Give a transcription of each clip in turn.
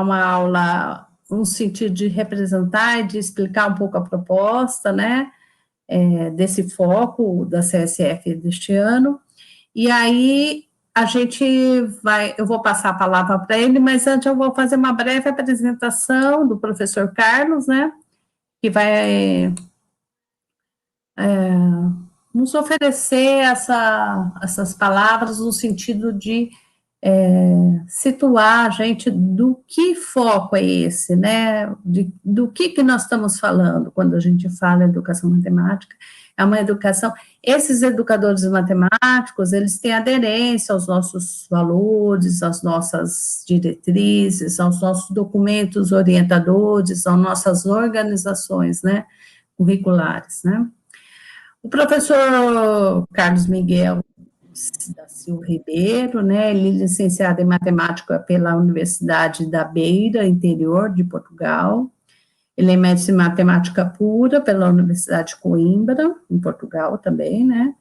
uma aula no sentido de representar e de explicar um pouco a proposta, né, desse foco da CSF deste ano. E aí eu vou passar a palavra para ele, mas antes eu vou fazer uma breve apresentação do professor Carlos, né, que vai nos oferecer essas palavras no sentido de situar a gente do que foco é esse, né? Do que nós estamos falando quando a gente fala educação matemática. É uma educação. Esses educadores matemáticos, eles têm aderência aos nossos valores, às nossas diretrizes, aos nossos documentos orientadores, às nossas organizações, né, curriculares, né? O professor Carlos Miguel da Silva Ribeiro, né, ele é licenciado em matemática pela Universidade da Beira, interior de Portugal. Ele é mestre em matemática pura pela Universidade de Coimbra, em Portugal também, né.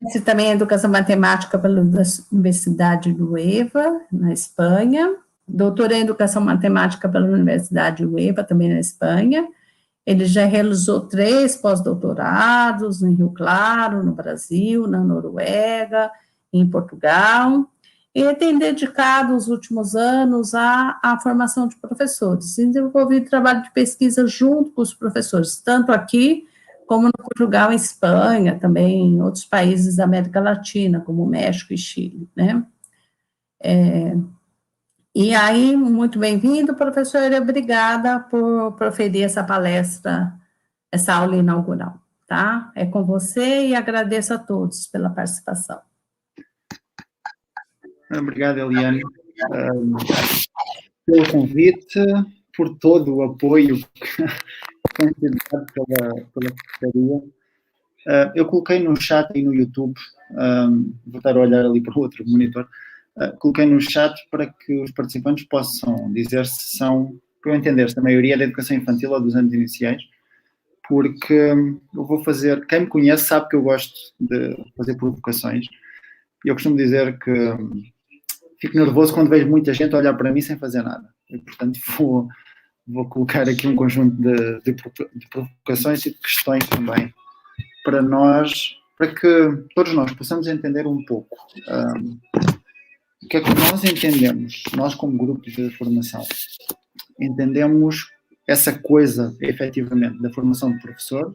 Ele também em educação matemática pela Universidade de Huelva, na Espanha. Doutor em educação matemática pela Universidade de Huelva, também na Espanha. Ele já realizou 3 pós-doutorados em Rio Claro, no Brasil, na Noruega, em Portugal. Ele tem dedicado os últimos anos à formação de professores, e desenvolvido trabalho de pesquisa junto com os professores, tanto aqui como no Portugal e Espanha, também em outros países da América Latina, como México e Chile, né? E aí, muito bem-vindo, professor, e obrigada por proferir essa palestra, essa aula inaugural, tá? É com você e agradeço a todos pela participação. Obrigado, Eliane, pelo convite, por todo o apoio que tem sido dado pela Secretaria. Eu coloquei no chat e no YouTube, vou estar a olhar ali para o outro monitor, coloquei no chat para que os participantes possam dizer se são, para eu entender, se a maioria é da educação infantil ou dos anos iniciais, porque eu vou fazer, quem me conhece sabe que eu gosto de fazer provocações, e eu costumo dizer que fico nervoso quando vejo muita gente olhar para mim sem fazer nada, e portanto vou colocar aqui um conjunto de provocações e de questões também, para que todos nós possamos entender um pouco o que é que nós entendemos, nós como grupo de formação, entendemos essa coisa, efetivamente, da formação de professores,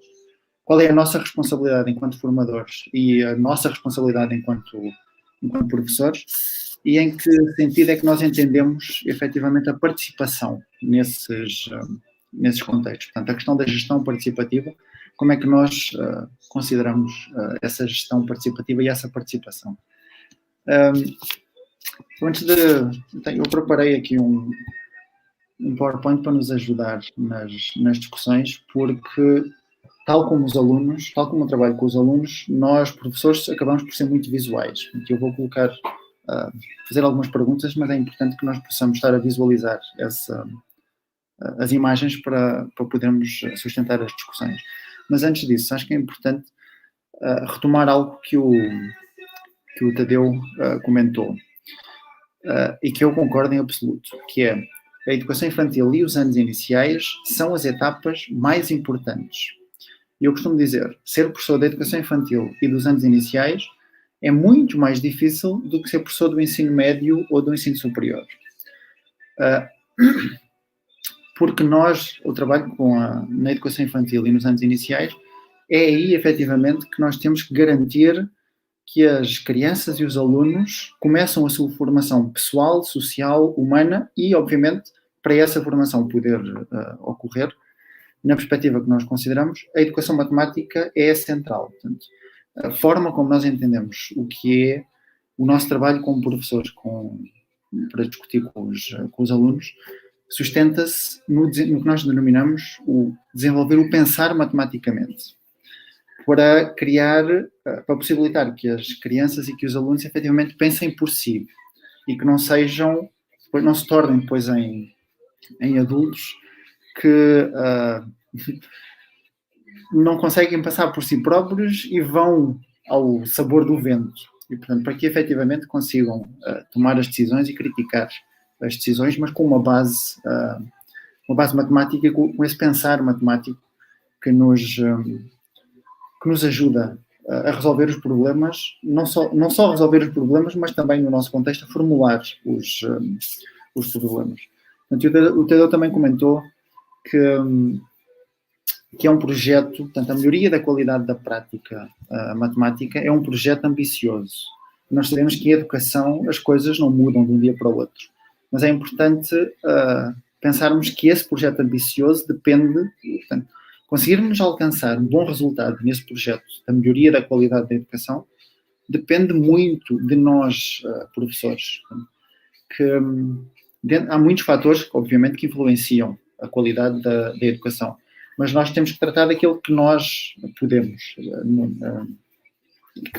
qual é a nossa responsabilidade enquanto formadores e a nossa responsabilidade enquanto professores, e em que sentido é que nós entendemos, efetivamente, a participação nesses contextos. Portanto, a questão da gestão participativa, como é que nós consideramos essa gestão participativa e essa participação. Eu preparei aqui um PowerPoint para nos ajudar nas discussões, porque, tal como eu trabalho com os alunos, nós, professores, acabamos por ser muito visuais. Eu vou fazer algumas perguntas, mas é importante que nós possamos estar a visualizar as imagens para podermos sustentar as discussões. Mas antes disso, acho que é importante retomar algo que o Tadeu comentou, e que eu concordo em absoluto, que é a educação infantil e os anos iniciais são as etapas mais importantes. E eu costumo dizer, ser professor da educação infantil e dos anos iniciais é muito mais difícil do que ser professor do ensino médio ou do ensino superior. Porque o trabalho na educação infantil e nos anos iniciais, é aí, efetivamente, que nós temos que garantir que as crianças e os alunos começam a sua formação pessoal, social, humana e, obviamente, para essa formação poder ocorrer, na perspectiva que nós consideramos, a educação matemática é central. Portanto, a forma como nós entendemos o que é o nosso trabalho como professores para discutir com os alunos sustenta-se no que nós denominamos o desenvolver o pensar matematicamente, para possibilitar que as crianças e que os alunos efetivamente pensem por si e que não se tornem depois em adultos que não conseguem passar por si próprios e vão ao sabor do vento. E, portanto, para que efetivamente consigam tomar as decisões e criticar as decisões, mas com uma base matemática, com esse pensar matemático que nos ajuda a resolver os problemas, não só resolver os problemas, mas também, no nosso contexto, a formular os problemas. Portanto, o Tadeu também comentou que é um projeto, portanto, a melhoria da qualidade da prática matemática é um projeto ambicioso. Nós sabemos que em educação as coisas não mudam de um dia para o outro, mas é importante pensarmos que esse projeto ambicioso depende, portanto, conseguirmos alcançar um bom resultado nesse projeto da melhoria da qualidade da educação depende muito de nós, professores. Há muitos fatores, obviamente, que influenciam a qualidade da educação, mas nós temos que tratar daquilo que nós podemos,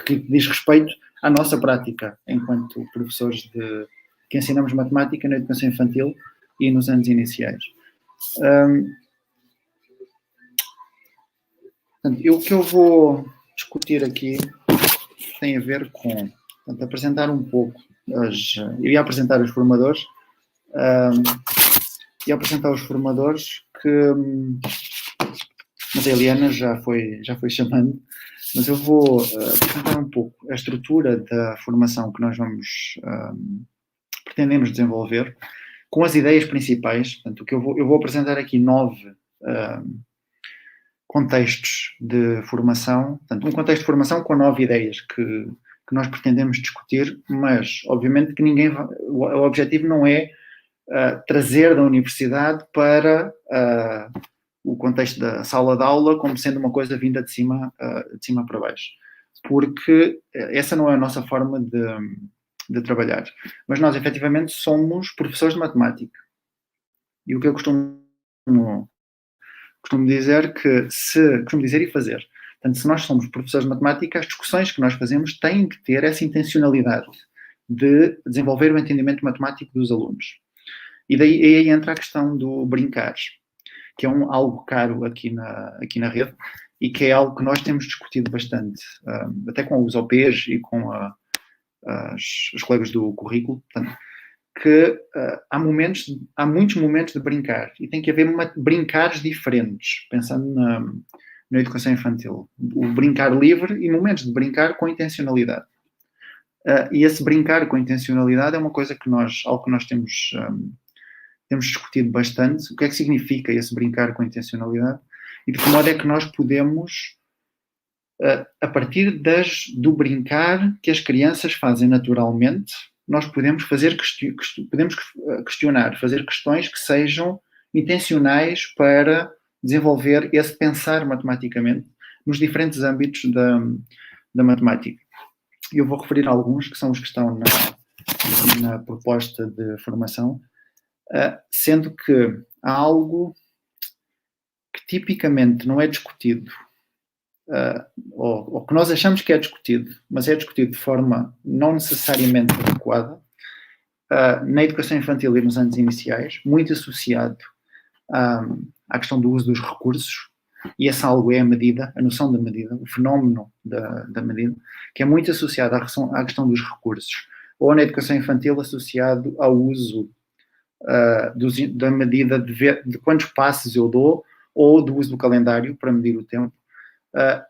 que diz respeito à nossa prática enquanto professores que ensinamos matemática na educação infantil e nos anos iniciais. O que eu vou discutir aqui tem a ver com, portanto, apresentar um pouco eu ia apresentar os formadores mas a Eliana já foi chamando, mas eu vou apresentar um pouco a estrutura da formação que nós pretendemos desenvolver, com as ideias principais. Portanto, eu vou apresentar aqui 9 contextos de formação, portanto, um contexto de formação com 9 ideias que nós pretendemos discutir, mas, obviamente, que o objetivo não é trazer da universidade para o contexto da sala de aula como sendo uma coisa vinda de cima para baixo, porque essa não é a nossa forma de trabalhar. Mas nós, efetivamente, somos professores de matemática. E o que eu costumo dizer e fazer. Portanto, se nós somos professores de matemática, as discussões que nós fazemos têm que ter essa intencionalidade de desenvolver o entendimento matemático dos alunos. E aí entra a questão do brincar, que é algo caro aqui na rede e que é algo que nós temos discutido bastante, até com os OPs e com os colegas do currículo, portanto, que há muitos momentos de brincar e tem que haver brincares diferentes, pensando na educação infantil. O brincar livre e momentos de brincar com intencionalidade. E esse brincar com intencionalidade é uma coisa algo que nós temos discutido bastante. O que é que significa esse brincar com intencionalidade e de que modo é que nós podemos, a partir do brincar que as crianças fazem naturalmente, nós podemos questionar, fazer questões que sejam intencionais para desenvolver esse pensar matematicamente nos diferentes âmbitos da matemática. E eu vou referir alguns que são os que estão na proposta de formação, sendo que há algo que tipicamente não é discutido, ou que nós achamos que é discutido, mas é discutido de forma não necessariamente adequada, na educação infantil e nos anos iniciais, muito associado à questão do uso dos recursos, e esse algo é a medida, a noção da medida, o fenómeno da medida, que é muito associado à questão dos recursos, ou na educação infantil associado ao uso da medida de quantos passos eu dou, ou do uso do calendário para medir o tempo.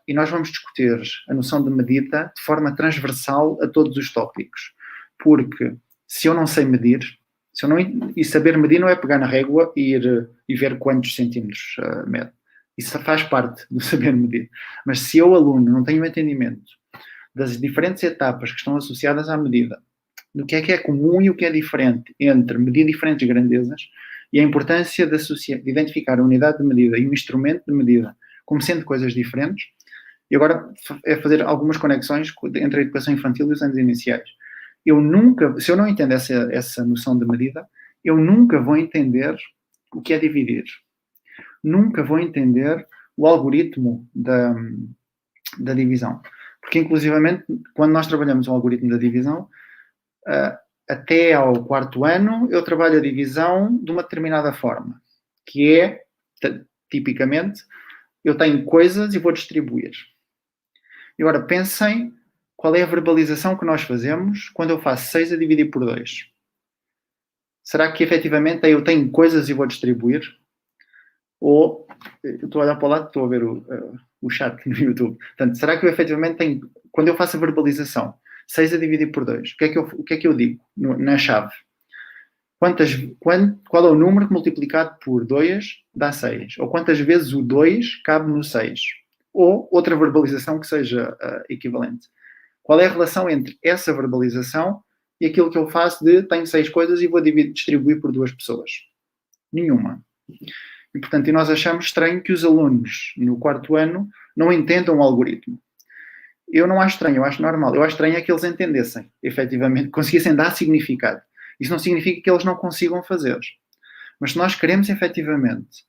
E nós vamos discutir a noção de medida de forma transversal a todos os tópicos, porque se eu não sei medir, e saber medir não é pegar na régua e ver quantos centímetros mede. Isso faz parte do saber medir. Mas se eu, aluno, não tenho entendimento das diferentes etapas que estão associadas à medida, do que é comum e o que é diferente entre medir diferentes grandezas, e a importância de identificar a unidade de medida e o instrumento de medida como sendo coisas diferentes, e agora é fazer algumas conexões entre a educação infantil e os anos iniciais. Se eu não entender essa noção de medida, eu nunca vou entender o que é dividir. Nunca vou entender o algoritmo da divisão. Porque, inclusivamente, quando nós trabalhamos o algoritmo da divisão, até ao 4º ano, eu trabalho a divisão de uma determinada forma, que é, tipicamente, eu tenho coisas e vou distribuir. E agora, pensem qual é a verbalização que nós fazemos quando eu faço 6 a dividir por 2. Será que efetivamente eu tenho coisas e vou distribuir? Ou, eu estou a olhar para o lado, estou a ver o chat no YouTube. Portanto, será que eu efetivamente tenho, quando eu faço a verbalização, 6 a dividir por 2, o que é que eu digo na chave? Qual é o número que multiplicado por 2 dá 6? Ou quantas vezes o 2 cabe no 6? Ou outra verbalização que seja equivalente. Qual é a relação entre essa verbalização e aquilo que eu faço de tenho 6 coisas e vou distribuir por 2 pessoas? Nenhuma. E, portanto, nós achamos estranho que os alunos no 4º ano não entendam o algoritmo. Eu não acho estranho, eu acho normal. Eu acho estranho é que eles entendessem, efetivamente, conseguissem dar significado. Isso não significa que eles não consigam fazer. Mas se nós queremos, efetivamente,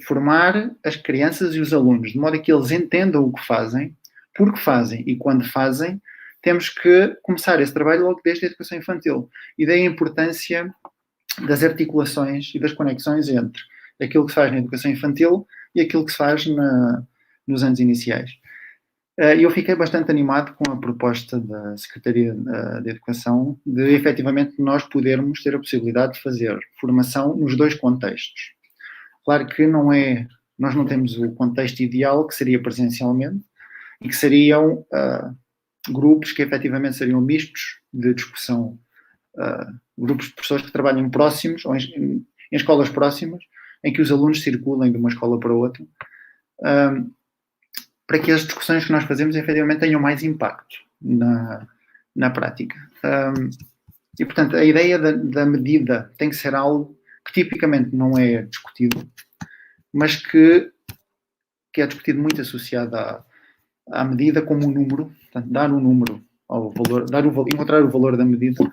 formar as crianças e os alunos de modo a que eles entendam o que fazem, porque fazem e quando fazem, temos que começar esse trabalho logo desde a educação infantil. E daí a importância das articulações e das conexões entre aquilo que se faz na educação infantil e aquilo que se faz nos anos iniciais. E eu fiquei bastante animado com a proposta da Secretaria de Educação de, efetivamente, nós podermos ter a possibilidade de fazer formação nos 2 contextos. Claro que nós não temos o contexto ideal, que seria presencialmente, e que seriam grupos que, efetivamente, seriam mistos de discussão, grupos de pessoas que trabalham próximos, ou em escolas próximas, em que os alunos circulem de uma escola para outra, para que as discussões que nós fazemos efetivamente tenham mais impacto na prática. E, portanto, a ideia da medida tem que ser algo que tipicamente não é discutido, mas que é discutido muito associado à medida como um número, portanto, dar um número ao valor, encontrar o valor da medida,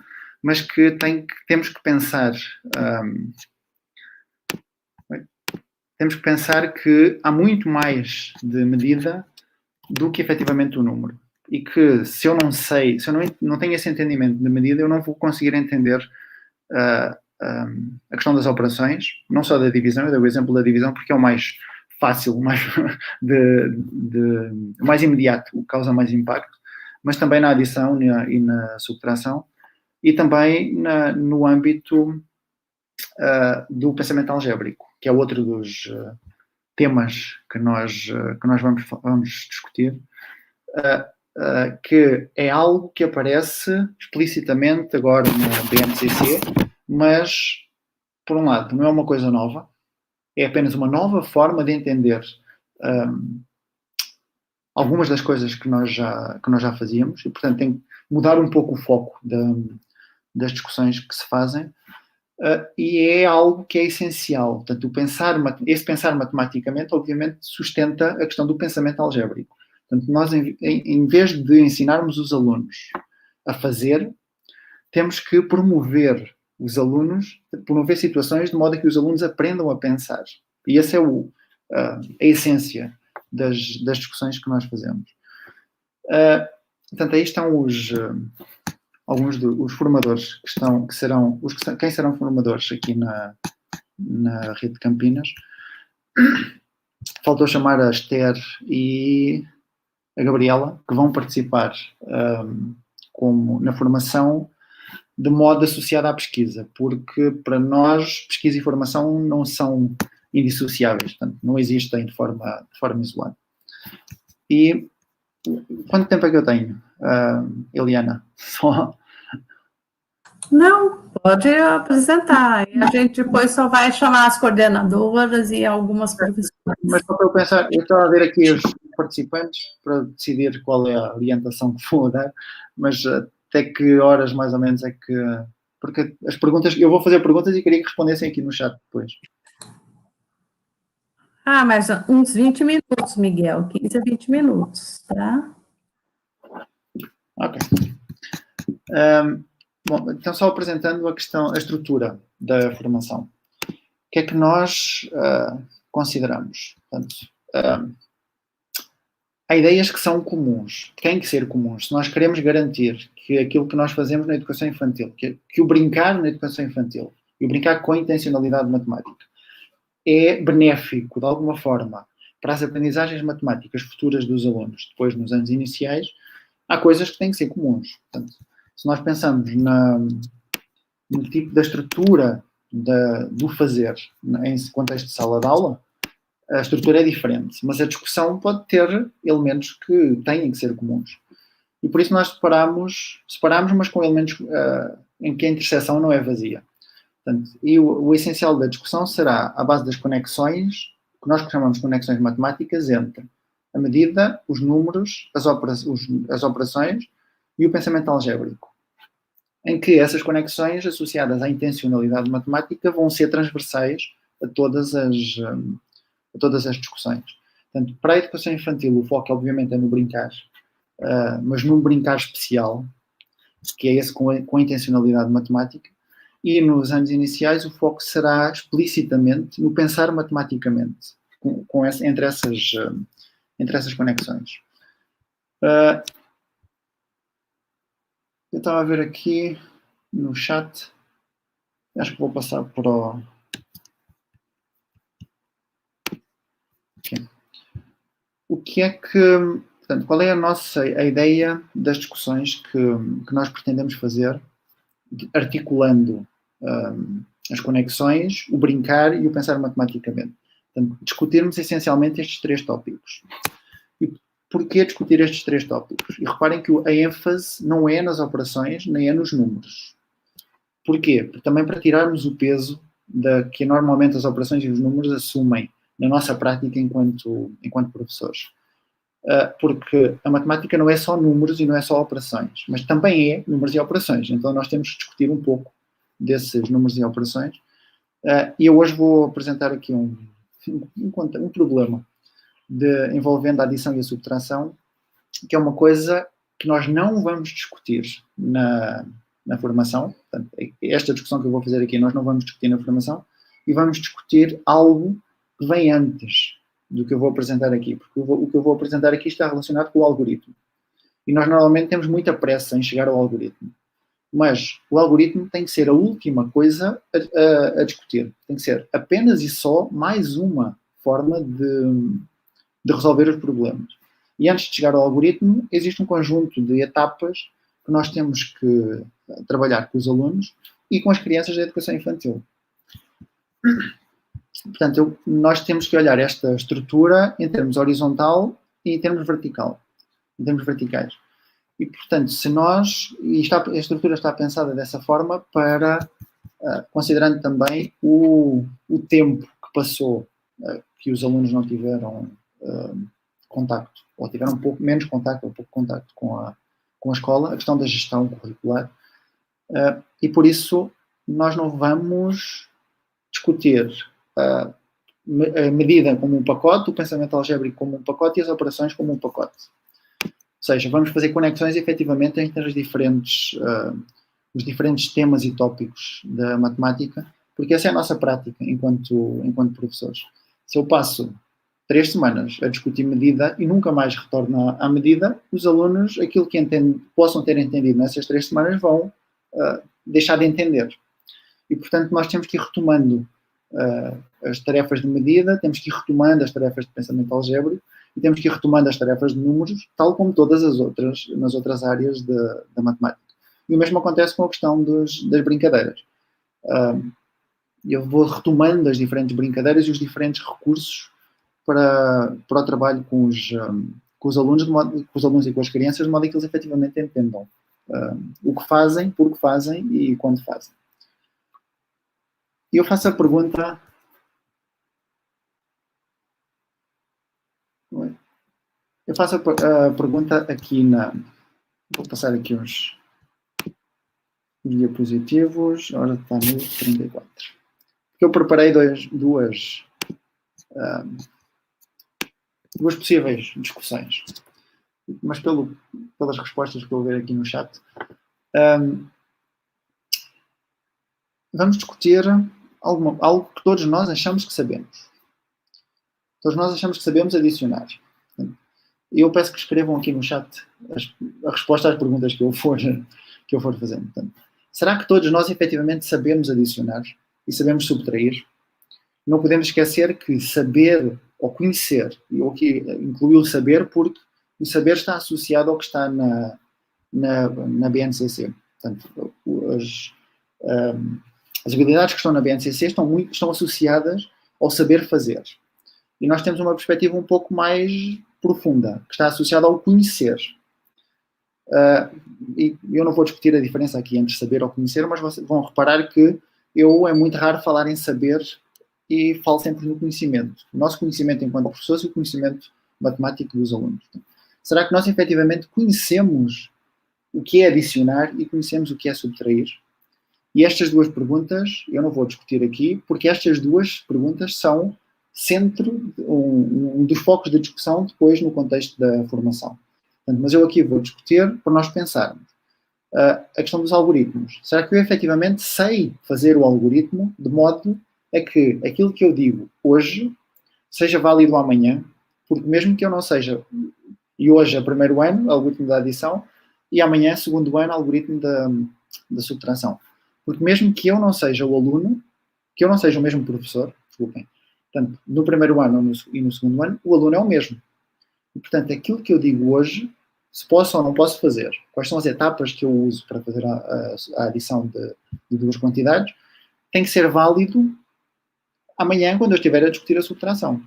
mas que temos que pensar que há muito mais de medida do que efetivamente o número. E que se eu não tenho esse entendimento de medida, eu não vou conseguir entender a questão das operações, não só da divisão, eu dei o exemplo da divisão porque é o mais fácil, o mais, o mais imediato, o que causa mais impacto, mas também na adição e na subtração, e também no âmbito do pensamento algébrico, que é outro dos temas que nós vamos discutir, que é algo que aparece explicitamente agora no BNCC, mas, por um lado, não é uma coisa nova, é apenas uma nova forma de entender algumas das coisas que nós já fazíamos, e, portanto, tem que mudar um pouco o foco das discussões que se fazem, e é algo que é essencial. Portanto, esse pensar matematicamente, obviamente, sustenta a questão do pensamento algébrico. Portanto, nós, em vez de ensinarmos os alunos a fazer, temos que promover os alunos, promover situações de modo a que os alunos aprendam a pensar. E essa é a essência das discussões que nós fazemos. Portanto, aí estão alguns dos formadores quem serão formadores aqui na rede de Campinas. Faltou chamar a Esther e a Gabriela, que vão participar na formação de modo associado à pesquisa, porque para nós pesquisa e formação não são indissociáveis, portanto, não existem de forma isolada. E quanto tempo é que eu tenho, Eliana? Não, pode apresentar. E a gente depois só vai chamar as coordenadoras e algumas professoras. Mas só para eu pensar, eu estava a ver aqui os participantes para decidir qual é a orientação que vou dar, mas até que horas mais ou menos é que... Porque as perguntas, eu vou fazer perguntas e queria que respondessem aqui no chat depois. Mas uns 20 minutos, Miguel, 15 a 20 minutos, tá? Ok. Bom, então só apresentando a estrutura da formação. O que é que nós consideramos? Portanto, há ideias que são comuns, têm que ser comuns. Se nós queremos garantir que aquilo que nós fazemos na educação infantil, que o brincar na educação infantil, e o brincar com a intencionalidade matemática, é benéfico, de alguma forma, para as aprendizagens matemáticas futuras dos alunos, depois nos anos iniciais, há coisas que têm que ser comuns. Portanto, se nós pensamos no tipo da estrutura do fazer em contexto de sala de aula, a estrutura é diferente, mas a discussão pode ter elementos que têm que ser comuns. E por isso nós separamos, mas com elementos em que a interseção não é vazia. Portanto, e o essencial da discussão será a base das conexões, que nós chamamos de conexões matemáticas, entre a medida, os números, as operações e o pensamento algébrico, em que essas conexões associadas à intencionalidade matemática vão ser transversais a todas as discussões. Portanto, para a educação infantil, o foco, obviamente, é no brincar, mas num brincar especial, que é esse com a intencionalidade matemática, e nos anos iniciais o foco será explicitamente no pensar matematicamente, entre essas conexões. Eu estava a ver aqui no chat, acho que vou passar para o... Okay. O que é que... Portanto, qual é a ideia das discussões que nós pretendemos fazer, articulando as conexões, o brincar e o pensar matematicamente? Portanto, discutirmos essencialmente estes 3 tópicos. E porquê discutir estes 3 tópicos? E reparem que a ênfase não é nas operações, nem é nos números. Porquê? Porque também para tirarmos o peso que normalmente as operações e os números assumem na nossa prática enquanto professores. Porque a matemática não é só números e não é só operações, mas também é números e operações. Então nós temos que discutir um pouco desses números e operações. E eu hoje vou apresentar aqui um problema envolvendo a adição e a subtração, que é uma coisa que nós não vamos discutir na formação. Portanto, esta discussão que eu vou fazer aqui nós não vamos discutir na formação, e vamos discutir algo que vem antes do que eu vou apresentar aqui, porque o que eu vou apresentar aqui está relacionado com o algoritmo. E nós normalmente temos muita pressa em chegar ao algoritmo. Mas o algoritmo tem que ser a última coisa a discutir. Tem que ser apenas e só mais uma forma de resolver os problemas. E antes de chegar ao algoritmo, existe um conjunto de etapas que nós temos que trabalhar com os alunos e com as crianças da educação infantil. Portanto, nós temos que olhar esta estrutura em termos horizontal e em termos verticais. E, portanto, a estrutura está pensada dessa forma para, considerando também o tempo que passou, que os alunos não tiveram contacto, ou tiveram um pouco menos contacto, ou pouco contacto com a escola, a questão da gestão curricular. E, por isso, nós não vamos discutir a medida como um pacote, o pensamento algébrico como um pacote e as operações como um pacote. Ou seja, vamos fazer conexões efetivamente entre os diferentes temas e tópicos da matemática, porque essa é a nossa prática enquanto professores. Se eu passo 3 semanas a discutir medida e nunca mais retorno à medida, os alunos, aquilo que possam ter entendido nessas 3 semanas, vão deixar de entender. E, portanto, nós temos que ir retomando as tarefas de medida, temos que ir retomando as tarefas de pensamento algébrico e temos que ir retomando as tarefas de números, tal como todas nas outras áreas da matemática. E o mesmo acontece com a questão das brincadeiras. Eu vou retomando as diferentes brincadeiras e os diferentes recursos para o trabalho com os alunos e com as crianças, de modo que eles efetivamente entendam o que fazem, por que fazem e quando fazem. E eu faço a pergunta... Eu faço a pergunta aqui Vou passar aqui uns diapositivos. Agora está no 34. Porque eu preparei duas possíveis discussões. Mas pelas respostas que eu ver aqui no chat, vamos discutir algo que todos nós achamos que sabemos. Todos nós achamos que sabemos adicionar. Eu peço que escrevam aqui no chat a resposta às perguntas que eu for fazendo. Portanto, será que todos nós efetivamente sabemos adicionar e sabemos subtrair? Não podemos esquecer que saber ou conhecer, eu aqui incluí o saber porque o saber está associado ao que está na BNCC. Portanto, As habilidades que estão na BNCC estão associadas ao saber fazer. E nós temos uma perspectiva um pouco mais profunda, que está associada ao conhecer. E eu não vou discutir a diferença aqui entre saber ou conhecer, mas vocês vão reparar que é muito raro falar em saber e falo sempre no conhecimento. O nosso conhecimento enquanto professores e o conhecimento matemático dos alunos. Será que nós efetivamente conhecemos o que é adicionar e conhecemos o que é subtrair? E estas duas perguntas eu não vou discutir aqui, porque estas duas perguntas são centro, um dos focos de discussão depois no contexto da formação. Portanto, mas eu aqui vou discutir para nós pensarmos. A questão dos algoritmos. Será que eu efetivamente sei fazer o algoritmo de modo a que aquilo que eu digo hoje seja válido amanhã? Porque mesmo que eu não seja, e hoje é primeiro ano, algoritmo da adição, e amanhã, segundo ano, algoritmo da subtração. Porque mesmo que eu não seja o aluno, que eu não seja o mesmo professor, desculpem, portanto, no primeiro ano e no segundo ano, o aluno é o mesmo. E, portanto, aquilo que eu digo hoje, se posso ou não posso fazer, quais são as etapas que eu uso para fazer a adição de duas quantidades, tem que ser válido amanhã, quando eu estiver a discutir a subtração.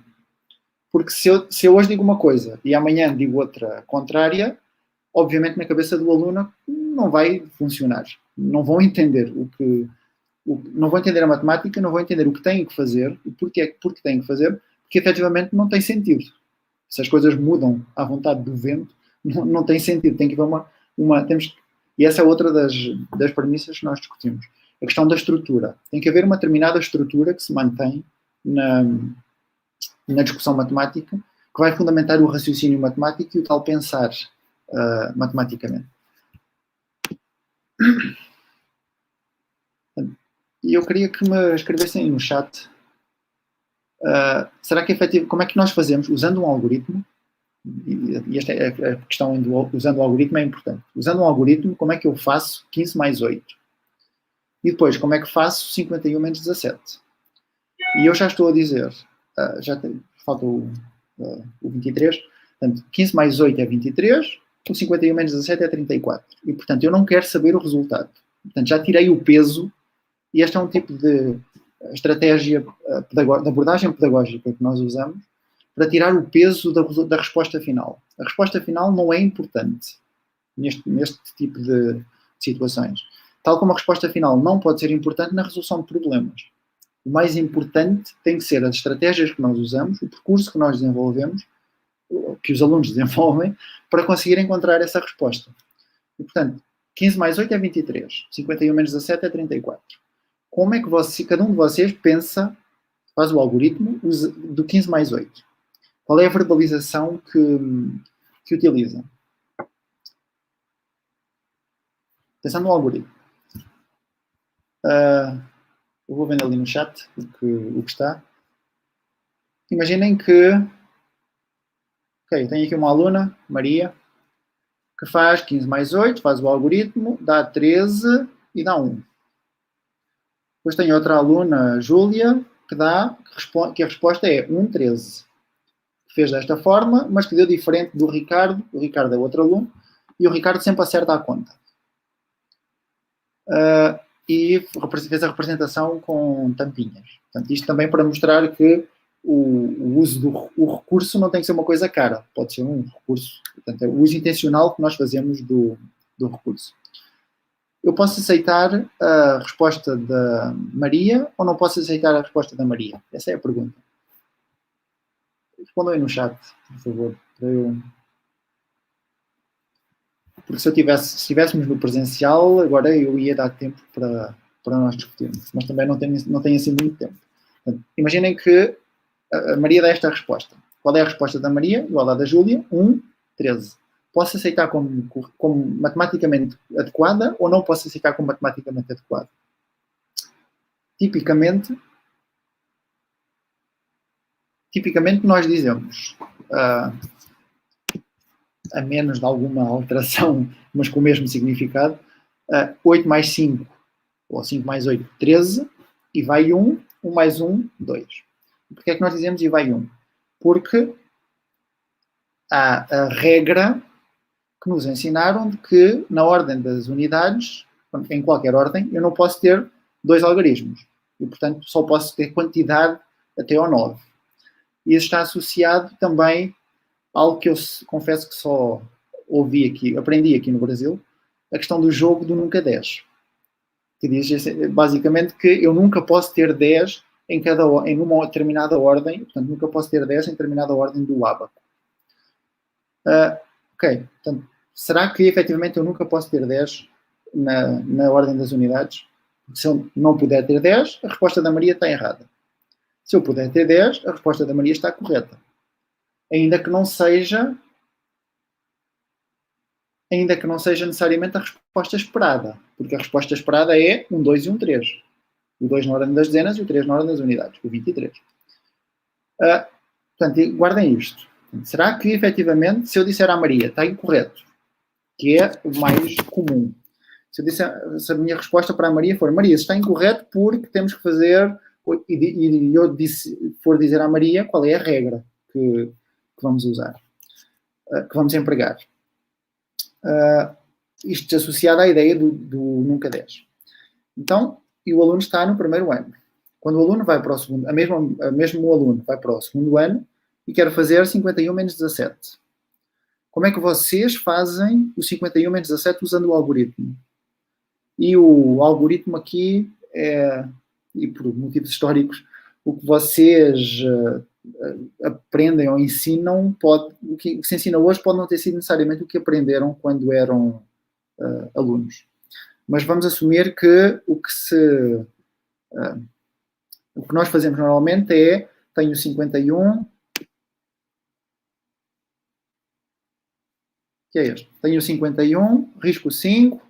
Porque se eu hoje digo uma coisa e amanhã digo outra contrária, obviamente na cabeça do aluno não vai funcionar. Não vão entender não vão entender a matemática, não vão entender o que têm que fazer e porque têm que fazer, porque efetivamente não tem sentido. Se as coisas mudam à vontade do vento, não tem sentido. Tem que haver e essa é outra das premissas que nós discutimos. A questão da estrutura. Tem que haver uma determinada estrutura que se mantém na discussão matemática, que vai fundamentar o raciocínio matemático e o tal pensar matematicamente. E eu queria que me escrevessem no chat, será que efetivo, como é que nós fazemos, usando um algoritmo, e esta é a questão usando o algoritmo é importante, usando um algoritmo, como é que eu faço 15 mais 8? E depois, como é que faço 51 menos 17? E eu já estou a dizer, falta o 23, portanto, 15 mais 8 é 23, o 51 menos 17 é 34. E, portanto, eu não quero saber o resultado. Portanto, já tirei o peso, e este é um tipo de estratégia de abordagem pedagógica que nós usamos para tirar o peso da resposta final. A resposta final não é importante neste tipo de situações. Tal como a resposta final não pode ser importante na resolução de problemas. O mais importante tem que ser as estratégias que nós usamos, o percurso que nós desenvolvemos, que os alunos desenvolvem, para conseguir encontrar essa resposta. E, portanto, 15 mais 8 é 23, 51 menos 17 é 34. Como é que cada um de vocês pensa, faz o algoritmo do 15 mais 8? Qual é a verbalização que utiliza? Pensando no algoritmo. Eu vou vendo ali no chat o que está. Imaginem que tenho aqui uma aluna, Maria, que faz 15 mais 8, faz o algoritmo, dá 13 e dá 1. Depois tenho outra aluna, Júlia, que a resposta é 1, 13. Fez desta forma, mas que deu diferente do Ricardo. O Ricardo é outro aluno, e o Ricardo sempre acerta a conta. E fez a representação com tampinhas. Portanto, isto também para mostrar que o uso do recurso não tem que ser uma coisa cara. Pode ser um recurso. Portanto, é o uso intencional que nós fazemos do recurso. Eu posso aceitar a resposta da Maria ou não posso aceitar a resposta da Maria? Essa é a pergunta. Respondam aí no chat, por favor. Porque se estivéssemos no presencial, agora eu ia dar tempo para nós discutirmos. Mas também não tenho assim muito tempo. Portanto, imaginem que a Maria dá esta resposta. Qual é a resposta da Maria? Igual à da Júlia. 1, 13. Posso aceitar como matematicamente adequada ou não posso aceitar como matematicamente adequada? Tipicamente nós dizemos, a menos de alguma alteração, mas com o mesmo significado, 8 mais 5, ou 5 mais 8, 13, e vai 1, 1 mais 1, 2. Porquê é que nós dizemos e vai 1? Porque há a regra que nos ensinaram de que, na ordem das unidades, em qualquer ordem, eu não posso ter 2 algarismos. E, portanto, só posso ter quantidade até ao 9. E isso está associado também a algo que eu confesso que só aprendi aqui no Brasil, a questão do jogo do nunca 10. Que diz basicamente que eu nunca posso ter 10 em uma determinada ordem, portanto, nunca posso ter 10 em determinada ordem do ábaco. Ok, portanto, será que efetivamente eu nunca posso ter 10 na ordem das unidades? Se eu não puder ter 10, a resposta da Maria está errada. Se eu puder ter 10, a resposta da Maria está correta. Ainda que não seja necessariamente a resposta esperada, porque a resposta esperada é 1, 2 e 1, 3. O 2 na ordem das dezenas e o 3 na ordem das unidades, o 23. Portanto, guardem isto. Será que, efetivamente, se eu disser à Maria, está incorreto, que é o mais comum, se a minha resposta para a Maria for, Maria, está incorreto porque temos que fazer, e eu for dizer à Maria qual é a regra que vamos usar, que vamos empregar. Isto associado à ideia do nunca 10. Então, e o aluno está no primeiro ano. Quando o aluno vai para o segundo, mesmo o aluno vai para o segundo ano e quer fazer 51 menos 17. Como é que vocês fazem o 51 menos 17 usando o algoritmo? E o algoritmo aqui e por motivos históricos, o que vocês aprendem ou ensinam, o que se ensina hoje pode não ter sido necessariamente o que aprenderam quando eram alunos. Mas vamos assumir que o que nós fazemos normalmente é, tenho 51, que é este, tenho 51, risco 5,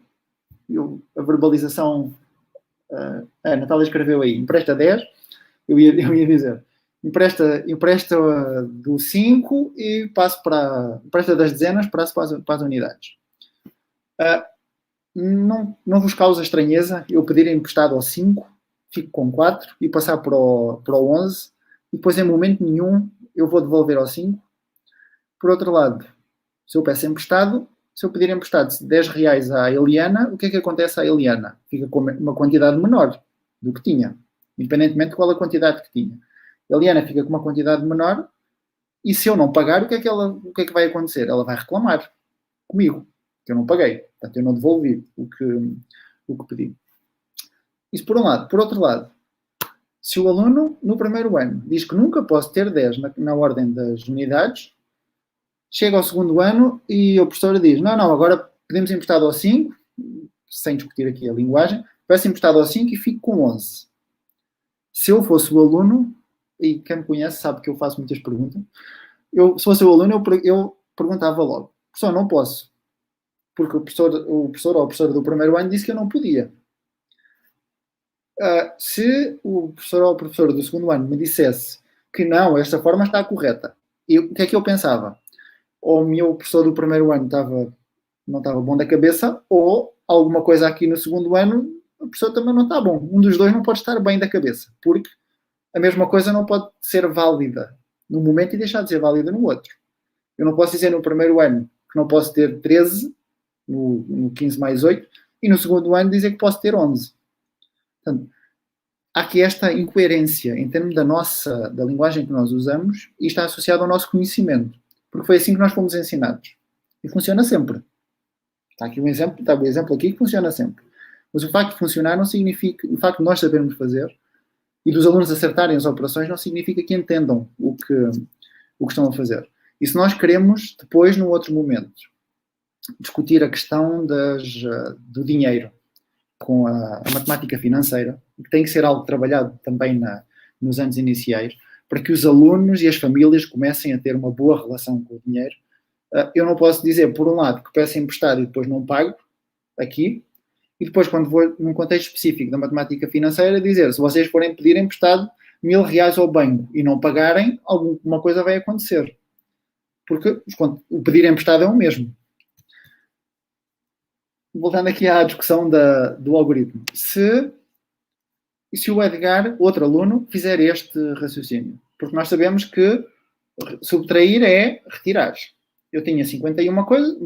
a verbalização, a Natália escreveu aí, empresta 10, eu ia dizer, empresta do 5 e empresta das dezenas, passo para as unidades. Não vos causa estranheza eu pedir emprestado ao 5, fico com 4 e passar para o 11 e depois em momento nenhum eu vou devolver ao 5. Por outro lado, se eu peço emprestado, se eu pedir emprestado 10 reais à Eliana, o que é que acontece à Eliana? Fica com uma quantidade menor do que tinha, independentemente de qual a quantidade que tinha. A Eliana fica com uma quantidade menor e se eu não pagar, o que é que vai acontecer? Ela vai reclamar comigo, que eu não paguei. Portanto, eu não devolvi o que pedi. Isso por um lado. Por outro lado, se o aluno, no primeiro ano, diz que nunca posso ter 10 na ordem das unidades, chega ao segundo ano e o professor diz, não, agora pedimos emprestado ao 5, sem discutir aqui a linguagem, peço emprestado ao 5 e fico com 11. Se eu fosse o aluno, e quem me conhece sabe que eu faço muitas perguntas, se fosse o aluno, eu perguntava logo, professor, não posso, porque o professor ou a professora do primeiro ano disse que eu não podia. Se o professor ou a professora do segundo ano me dissesse que não, esta forma está correta, o que é que eu pensava? Ou o meu professor do primeiro ano não estava bom da cabeça, ou alguma coisa aqui no segundo ano, a pessoa também não está bom. Um dos dois não pode estar bem da cabeça, porque a mesma coisa não pode ser válida num momento e deixar de ser válida no outro. Eu não posso dizer no primeiro ano que não posso ter 13, no 15 mais 8, e no segundo ano dizer que posso ter 11. Portanto, há aqui esta incoerência em termos da linguagem que nós usamos e está associado ao nosso conhecimento. Porque foi assim que nós fomos ensinados. E funciona sempre. Está o exemplo aqui que funciona sempre. Mas o facto de funcionar não significa, o facto de nós sabermos fazer e dos alunos acertarem as operações não significa que entendam o que estão a fazer. E se nós queremos, depois, num outro momento, discutir a questão do dinheiro com a matemática financeira, que tem que ser algo trabalhado também nos anos iniciais, para que os alunos e as famílias comecem a ter uma boa relação com o dinheiro. Eu não posso dizer, por um lado, que peço emprestado e depois não pago, aqui, e depois, quando vou num contexto específico da matemática financeira, dizer, se vocês forem pedir emprestado 1.000 reais ao banco e não pagarem, alguma coisa vai acontecer. Porque o pedir emprestado é o mesmo. Voltando aqui à discussão do algoritmo. Se o Edgar, outro aluno, fizer este raciocínio. Porque nós sabemos que subtrair é retirar. Eu tinha 51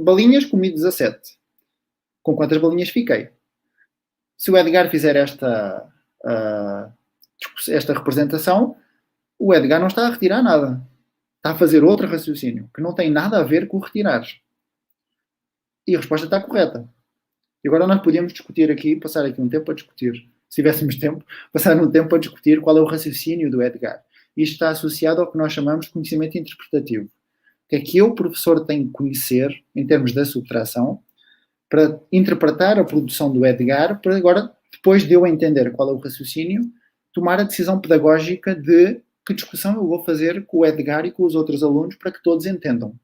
balinhas, comi 17. Com quantas balinhas fiquei? se o Edgar fizer esta representação, o Edgar não está a retirar nada. Está a fazer outro raciocínio, que não tem nada a ver com o retirar. E a resposta está correta. E agora nós podíamos discutir aqui, passar aqui um tempo a discutir, se tivéssemos tempo, passar um tempo a discutir qual é o raciocínio do Edgar. Isto está associado ao que nós chamamos de conhecimento interpretativo. O que é que eu, professor, tenho que conhecer, em termos da subtração, para interpretar a produção do Edgar, para agora, depois de eu entender qual é o raciocínio, tomar a decisão pedagógica de que discussão eu vou fazer com o Edgar e com os outros alunos para que todos entendam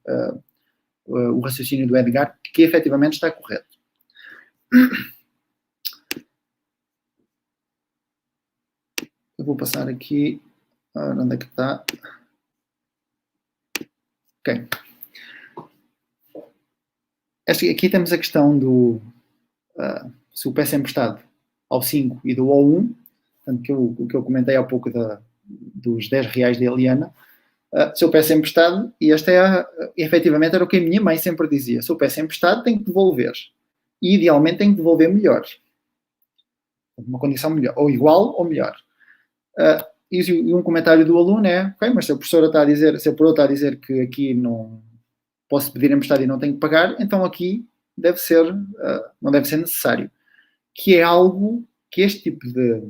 o raciocínio do Edgar, que efetivamente está correto. Eu vou passar aqui. Onde é que está? Ok. Aqui temos a questão do se o peço emprestado ao 5 e do ao 1, portanto, o que eu comentei há pouco dos 10 reais de Eliana. Se eu peço emprestado, e efetivamente era o que a minha mãe sempre dizia, se eu peço emprestado tenho que devolver. E idealmente tenho que devolver melhor. Uma condição melhor, ou igual ou melhor. E um comentário do aluno é, ok, mas se a professora está a dizer, se a professora está a dizer que aqui não posso pedir emprestado e não tenho que pagar, então aqui não deve ser necessário. Que é algo, que este tipo de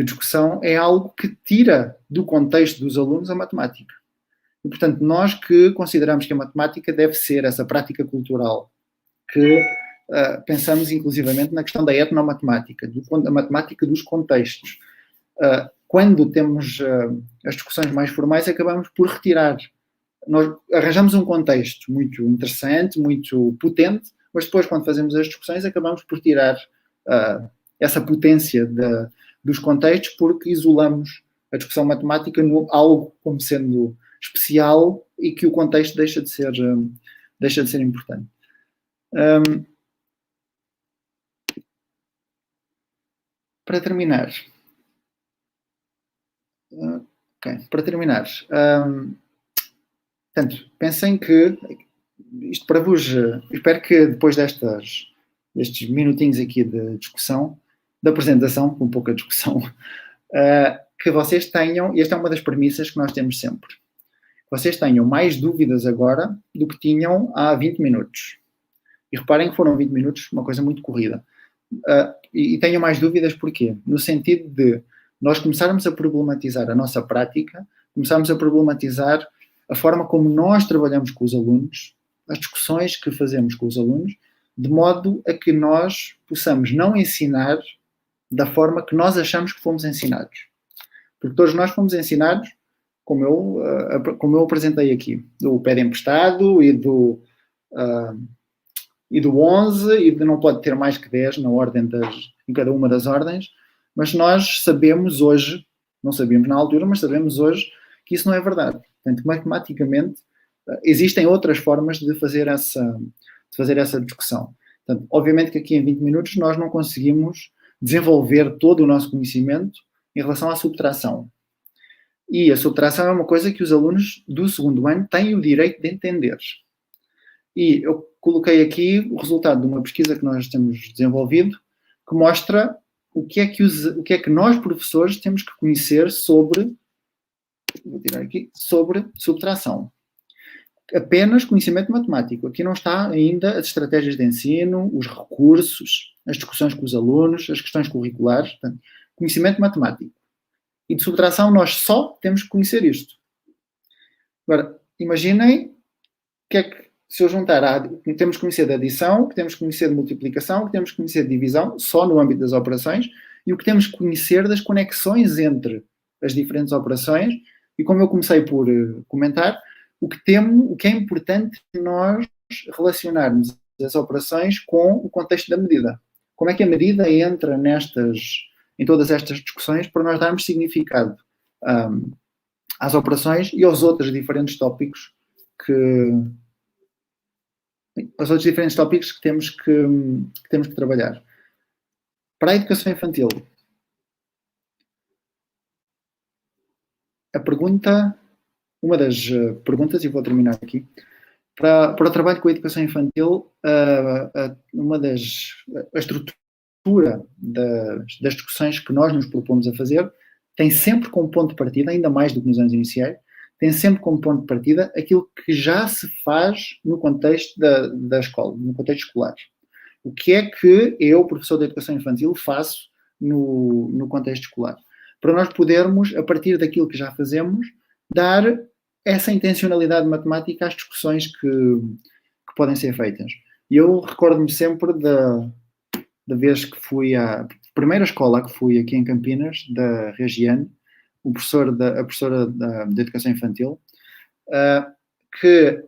discussão é algo que tira do contexto dos alunos a matemática. E, portanto, nós que consideramos que a matemática deve ser essa prática cultural, que pensamos inclusivamente na questão da etnomatemática, da matemática dos contextos. Quando temos as discussões mais formais, acabamos por retirar. Nós arranjamos um contexto muito interessante, muito potente, mas depois, quando fazemos as discussões, acabamos por tirar essa potência dos contextos, porque isolamos a discussão matemática no algo como sendo especial e que o contexto deixa de ser importante. Para terminar, portanto, pensem que isto para vos, espero que depois destes minutinhos aqui de discussão, da apresentação, com pouca discussão, que vocês tenham, e esta é uma das premissas que nós temos sempre, vocês tenham mais dúvidas agora do que tinham há 20 minutos. E reparem que foram 20 minutos, uma coisa muito corrida. E tenham mais dúvidas porquê? No sentido de nós começarmos a problematizar a nossa prática, começarmos a problematizar a forma como nós trabalhamos com os alunos, as discussões que fazemos com os alunos, de modo a que nós possamos não ensinar da forma que nós achamos que fomos ensinados. Porque todos nós fomos ensinados, como eu apresentei aqui, do pede emprestado e do 11 e de não pode ter mais que 10 em cada uma das ordens, mas nós sabemos hoje, não sabíamos na altura, mas sabemos hoje que isso não é verdade. Portanto, matematicamente, existem outras formas de fazer essa discussão. Portanto, obviamente que aqui em 20 minutos nós não conseguimos desenvolver todo o nosso conhecimento em relação à subtração. E a subtração é uma coisa que os alunos do segundo ano têm o direito de entender. E eu coloquei aqui o resultado de uma pesquisa que nós temos desenvolvido, que mostra o que é que nós, professores, temos que conhecer sobre subtração. Apenas conhecimento matemático. Aqui não está ainda as estratégias de ensino, os recursos, as discussões com os alunos, as questões curriculares. Portanto, conhecimento matemático. E de subtração nós só temos que conhecer isto. Agora, imaginem que é que se eu juntar que temos que conhecer de adição, o que temos que conhecer de multiplicação, o que temos que conhecer de divisão, só no âmbito das operações, e o que temos que conhecer das conexões entre as diferentes operações, e como eu comecei por comentar, o que é importante nós relacionarmos as operações com o contexto da medida. Como é que a medida entra em todas estas discussões para nós darmos significado às operações e aos outros diferentes tópicos que temos que trabalhar. Para a educação infantil, uma das perguntas, e vou terminar aqui, para o trabalho com a educação infantil, a estrutura estrutura das discussões que nós nos propomos a fazer tem sempre como ponto de partida, ainda mais do que nos anos iniciais, tem sempre como ponto de partida aquilo que já se faz no contexto da escola, no contexto escolar. O que é que eu, professor de educação infantil, faço no contexto escolar? Para nós podermos, a partir daquilo que já fazemos, dar essa intencionalidade matemática às discussões que podem ser feitas. E eu recordo-me sempre da vez que fui à primeira escola que fui aqui em Campinas, da Regiane, a professora da educação infantil, que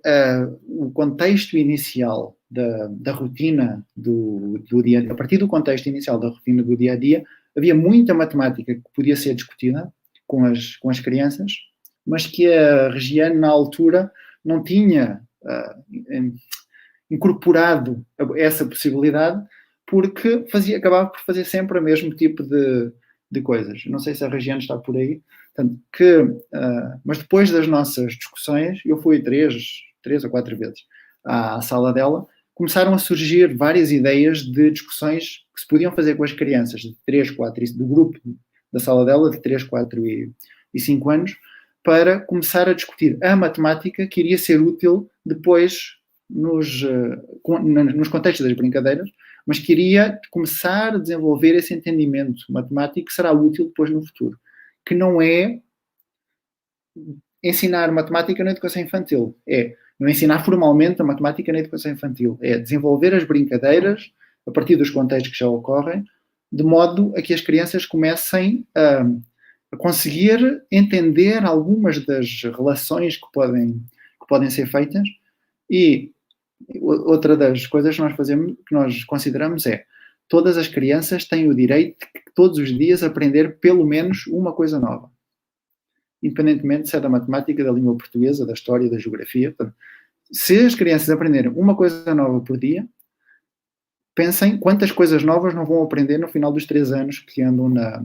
o contexto inicial da rotina do dia a dia, a partir do contexto inicial da rotina do dia a dia, havia muita matemática que podia ser discutida com as crianças, mas que a Regiane, na altura, não tinha incorporado essa possibilidade, porque acabava por fazer sempre o mesmo tipo de coisas. Não sei se a Regiane está por aí. Portanto, mas depois das nossas discussões, eu fui três ou quatro vezes à sala dela, começaram a surgir várias ideias de discussões que se podiam fazer com as crianças de 3, 4, do grupo da sala dela, de 3, 4 e 5 anos, para começar a discutir a matemática que iria ser útil depois nos contextos das brincadeiras, mas que iria começar a desenvolver esse entendimento matemático que será útil depois no futuro. Que não é ensinar matemática na educação infantil. Não é ensinar formalmente a matemática na educação infantil. É desenvolver as brincadeiras a partir dos contextos que já ocorrem, de modo a que as crianças comecem a conseguir entender algumas das relações que podem ser feitas. E outra das coisas que nós fazemos, que nós consideramos todas as crianças têm o direito de todos os dias aprender pelo menos uma coisa nova. Independentemente se é da matemática, da língua portuguesa, da história, da geografia. Portanto, se as crianças aprenderem uma coisa nova por dia, pensem quantas coisas novas não vão aprender no final dos 3 anos que andam na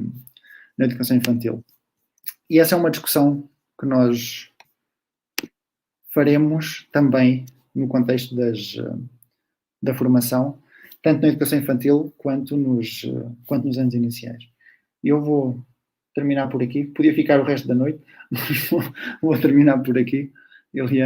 educação infantil. E essa é uma discussão que nós faremos também no contexto da formação, tanto na educação infantil quanto nos anos iniciais. Eu vou terminar por aqui. Podia ficar o resto da noite, mas vou terminar por aqui. Eliane.